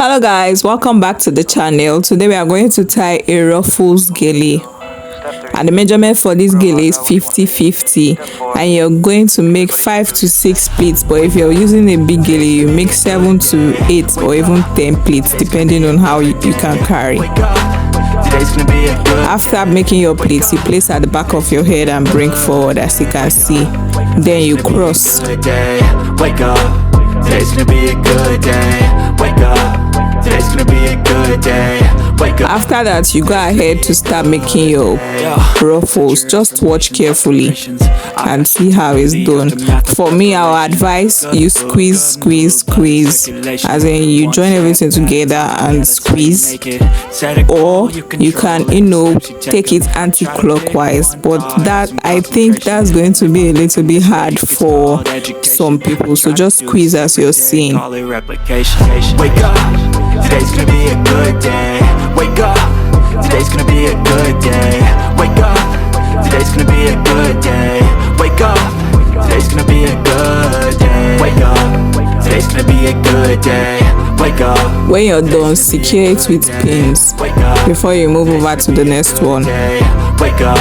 Hello guys, welcome back to the channel. Today we are going to tie a Ruffles gele, and the measurement for this gele is 50-50, and you're going to make 5 to 6 pleats. But if you're using a big gele, you make 7 to 8 or even 10 pleats depending on how you can carry. After making your pleats, you place at the back of your head and bring forward, as you can see. Then you cross. Wake up, today's gonna be a good day. Wake up, today's gonna be a good day. Wake up. After that, you go ahead to start making your ruffles. Just watch carefully and see how it's done. For me, I would advise you squeeze, as in you join everything together and squeeze, or you can, take it anti-clockwise. But that, I think that's going to be a little bit hard for some people, so just squeeze as you're seeing. Wake up, today's gonna be a good day. Wake up, today's gonna be a good day. Wake up, today's gonna be a good day. Wake up, today's gonna be a good day. Wake up, today's gonna be a good day. Wake up. When you're done, secure it with pins before you move over to the next one. Wake up,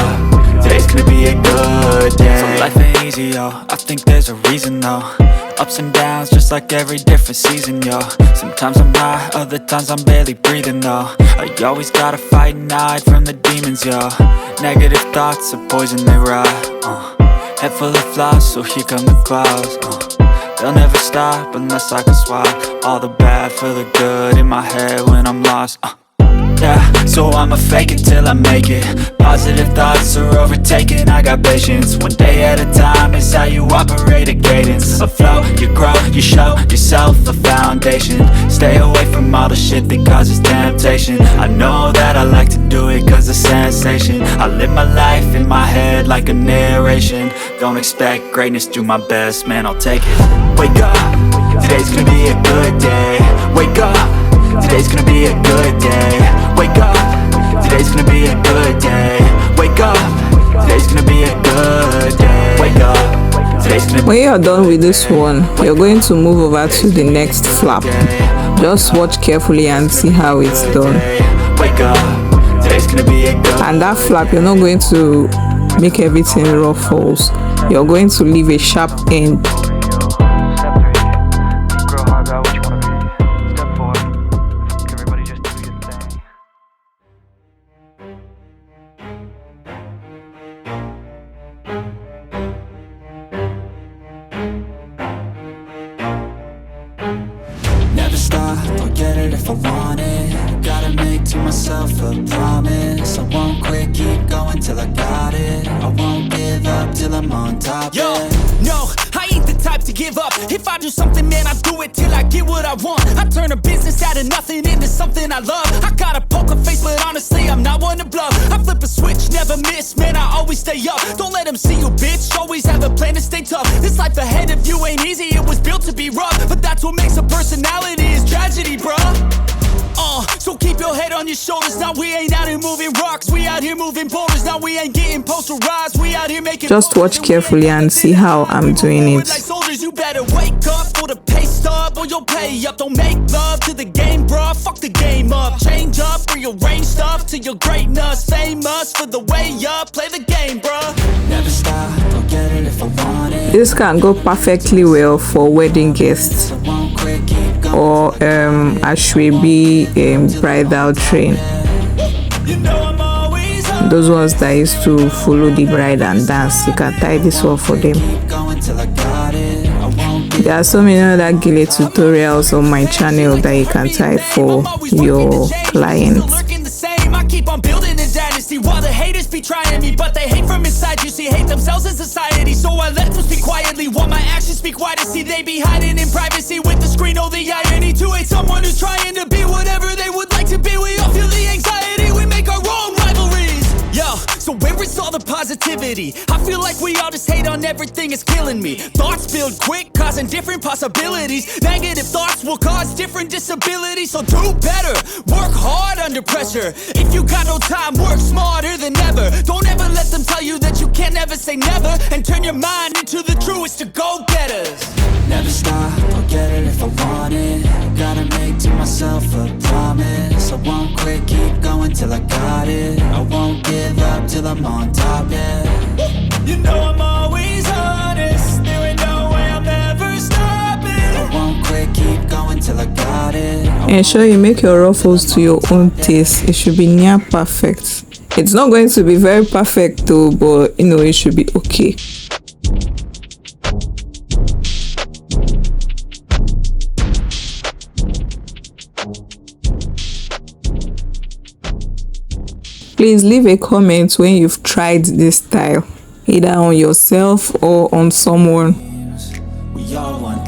today's gonna be a good day. So life ain't easy, yo. I think there's a reason, though. Ups and downs, just like every different season, yo. Sometimes I'm high, other times I'm barely breathing, though. I always gotta fight and hide from the demons, yo. Negative thoughts are poison, they rot. Head full of flies, so here come the clouds. They'll never stop unless I can swap all the bad for the good in my head when I'm lost. Yeah, so I'ma fake it till I make it. Positive thoughts are overtaken, I got patience. One day at a time is how you operate a cadence. A flow, you grow, you show yourself a foundation. Stay away from all the shit that causes temptation. I know that I like to do it cause it's sensation. I live my life in my head like a narration. Don't expect greatness, do my best, man, I'll take it. Wake up, today's gonna be a good day. Wake up, today's gonna be a good day. Wake up, today's gonna be a good day. Wake up, today's gonna be a good day. Wake up, today's gonna be. When you're done with this one, you're going to move over to the next flap. Just watch carefully and see how it's done. Wake up, today's gonna be a good. And that flap, you're not going to make everything ruffles. You're going to leave a sharp end. Never stop, I'll get it if I want it. Gotta make to myself a promise. I won't quit, keep going till I got it. I won't give up till I'm on top. Yo, no, I ain't the type to give up. If I do something, man, I do it till I get what I want. I turn a business out of nothing into something I love. I got a poker face, but honestly, I'm not one to bluff. I flip a switch, never miss, man, I always stay up. Don't let them see you, bitch, always have a plan to stay tough. This life ahead of you ain't easy, it was built to be rough. But that's what makes a personality, is tragedy, bruh. So keep your head on your shoulders. Now we ain't out here moving rocks, we out here moving boulders. Now we ain't getting posterized, we out here making. Just watch carefully and see how I'm doing it. Like soldiers, you better wake up for the pay stub or you'll pay up. Don't make love to the game, bruh. Fuck the game up. Change up, rearrange stuff to your greatness. Famous for the way up. Play the game, bruh. Never stop, I'll get it if I want it. This can go perfectly well for wedding guests or ashwebi bridal train. Those ones that used to follow the bride and dance, you can tie this one for them. There are so many other gele tutorials on my channel that you can tie for your clients. I keep on building a dynasty while the haters be trying me, but they hate from inside. You see, hate themselves in society, so I let them speak quietly while my actions speak wider. See, they be hiding in privacy with the screen. Oh, the irony to hate someone who's trying to be whatever they would like to be. We all feel the anxiety, we make our own rivalries. Yo, so where is all the positivity? I feel like we all just hate on everything, it's killing me. Thoughts build quick, causing different possibilities. Negative thoughts will cause different disabilities. So do better, work hard under pressure. If you got no time, work smarter than ever. Don't ever let them tell you that you can't never say never. And turn your mind into the truest to go-getters. Never stop, I'll get it if I want it. Gotta make to myself myself a promise. I won't quit, keep going till I got it. I won't give up till I'm on top, yeah. You know I'm always honest. There ain't no way I'm ever stopping. I won't quit, keep going till I got it. Ensure you make your ruffles to your own taste. It should be near perfect. It's not going to be very perfect though, but you know, it should be okay. Please leave a comment when you've tried this style, either on yourself or on someone,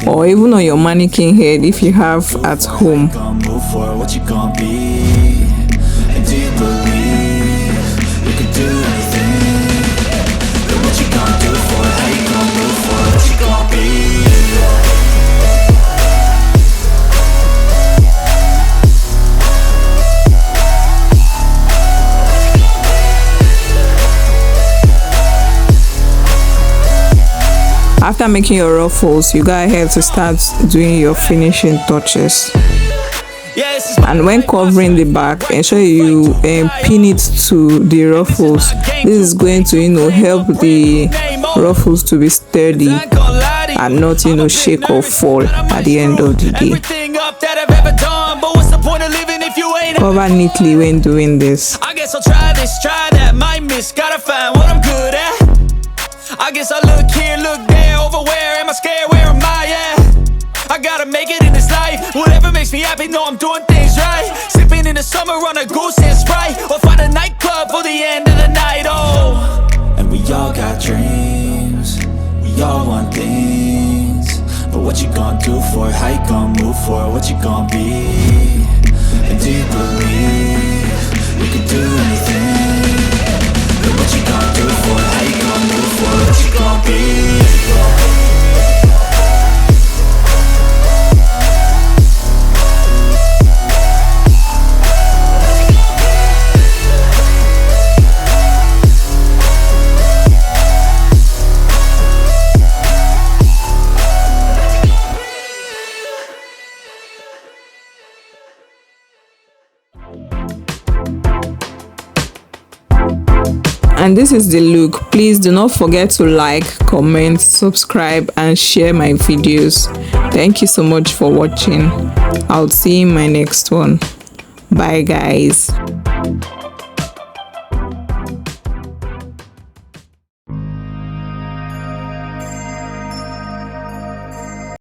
or even on your mannequin head if you have at home. What you gonna be? And do you believe you can do anything? But what you gonna do for it? How you gonna move for it? What you gonna be? After making your ruffles, you go ahead to start doing your finishing touches. And when covering the back, ensure you pin it to the ruffles. This is going to, you know, help the ruffles to be sturdy and not, you know, shake or fall at the end of the day. Cover neatly when doing this. I guess I'll try this, try that, might miss, gotta find what I'm good at. I guess I look here, look there, over where am I scared, where am I at? I gotta make it in this life, whatever makes me happy, know I'm doing things right. Sipping in the summer on a goose and Sprite, or find a nightclub for the end of the night, oh. And we all got dreams, we all want things. But what you gonna do for it? How you gonna move for it? What you gonna be? And do you believe you can do anything? But what you gonna do for it? How you gonna move for it? What you gonna be? And this is the look. Please do not forget to like, comment, subscribe and share my videos. Thank you so much for watching. I'll see you in my next one. Bye guys.